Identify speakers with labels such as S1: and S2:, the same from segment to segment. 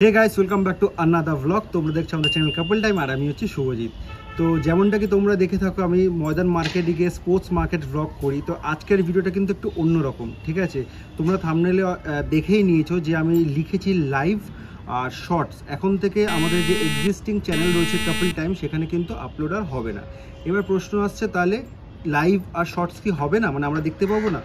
S1: Hey guys welcome back to another vlog. তোমরা দেখছো আমাদের চ্যানেল কাপল টাইম আর আমি হচ্ছে শুভজিৎ। তো যেমনটা কি তোমরা দেখে থাকো আমি ময়দান মার্কেটে গিয়ে স্পোর্টস মার্কেট ব্লগ করি। তো আজকের ভিডিওটা কিন্তু একটু অন্যরকম, ঠিক আছে? তোমরা থাম্বনেলে দেখেই নিয়েছো যে আমি লিখেছি লাইভ আর শর্টস। এখন থেকে আমাদের যে এক্সিস্টিং চ্যানেল রয়েছে কাপল টাইম সেখানে কিন্তু আপলোড আর হবে না। এবার প্রশ্ন আসছে তাহলে লাইভ আর শর্টস কি হবে না, মানে আমরা দেখতে পাবো না?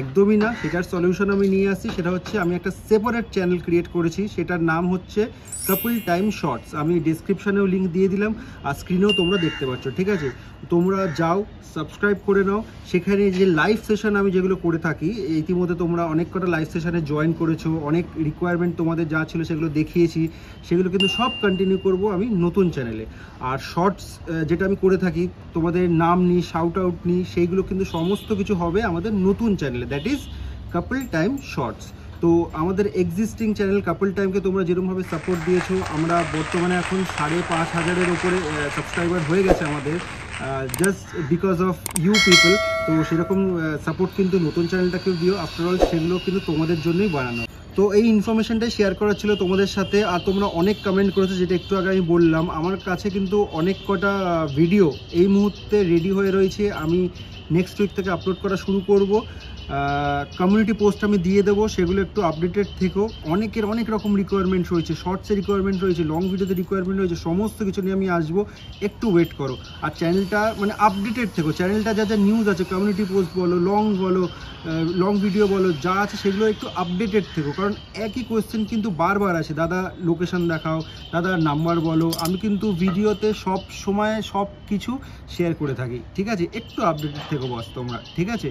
S1: একদমই না। সেটার সলিউশন আমি নিয়ে আসি, সেটা হচ্ছে আমি একটা সেপারেট চ্যানেল ক্রিয়েট করেছি, সেটার নাম হচ্ছে কাপল টাইম শর্টস। আমি ডিসক্রিপশানেও লিঙ্ক দিয়ে দিলাম আর স্ক্রিনেও তোমরা দেখতে পাচ্ছ, ঠিক আছে? তোমরা যাও সাবস্ক্রাইব করে নাও। সেখানে যে লাইভ সেশন আমি যেগুলো করে থাকি, ইতিমধ্যে তোমরা অনেক কটা লাইভ সেশনে জয়েন করেছো, অনেক রিকোয়ারমেন্ট তোমাদের যা ছিল সেগুলো দেখিয়েছি, সেগুলো কিন্তু সব কন্টিনিউ করব আমি নতুন চ্যানেলে। আর শর্টস যেটা আমি করে থাকি, তোমাদের নাম নিই, শাউট আউট নিই, সেইগুলো কিন্তু সমস্ত কিছু হবে আমাদের নতুন চ্যানেলে, that is couple time shorts. তো আমাদের এক্সিস্টিং চ্যানেল কাপল টাইমকে তোমরা যেরকমভাবে সাপোর্ট দিয়েছো, আমরা বর্তমানে এখন 5,500-এর উপরে সাবস্ক্রাইবার হয়ে গেছে আমাদের, just because of you people. তো সেরকম সাপোর্ট কিন্তু নতুন চ্যানেলটাকেও দিও, আফটারঅল সেগুলো কিন্তু তোমাদের জন্যই বানানো। তো এই ইনফরমেশনটাই শেয়ার করার ছিল তোমাদের সাথে। আর তোমরা অনেক কমেন্ট করেছো, যেটা একটু আগে আমি বললাম, আমার কাছে কিন্তু অনেক কটা ভিডিও এই মুহূর্তে রেডি হয়ে রয়েছে, আমি নেক্সট উইক থেকে আপলোড করা শুরু করব। কমিউনিটি পোস্ট আমি দিয়ে দেবো, সেগুলো একটু আপডেটেড থেকেও। অনেকের অনেক রকম রিকোয়ারমেন্ট রয়েছে, শর্টসের রিকোয়ারমেন্ট রয়েছে, লং ভিডিওতে রিকোয়ারমেন্ট রয়েছে, সমস্ত কিছু নিয়ে আমি আসবো, একটু ওয়েট করো। আর চ্যানেলটা মানে আপডেটেড থেকো, চ্যানেলটা যা যা নিউজ আছে, কমিউনিটি পোস্ট বলো, লং ভিডিও বলো, যা আছে সেগুলো একটু আপডেটেড থেকো। কারণ একই কোয়েশ্চেন কিন্তু বারবার আসে, দাদা লোকেশন দেখাও, দাদা নাম্বার বলো। আমি কিন্তু ভিডিওতে সব সময় সব কিছু শেয়ার করে থাকি, ঠিক আছে? একটু আপডেটেড থেকো বস তোমরা, ঠিক আছে?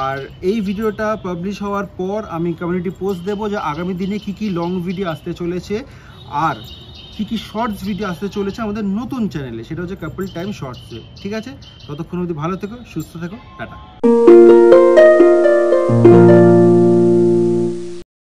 S1: আর এই ভিডিওটা পাবলিশ হওয়ার পর আমি কমিউনিটি পোস্ট দেবো যে আগামী দিনে কি কি লং ভিডিও আসতে চলেছে আর কি কি শর্টস ভিডিও আসতে চলেছে আমাদের নতুন চ্যানেলে, সেটা হচ্ছে কাপল টাইম শর্টসে, ঠিক আছে? ততক্ষণ অবধি ভালো থেকো, সুস্থ থেকো, টাটা।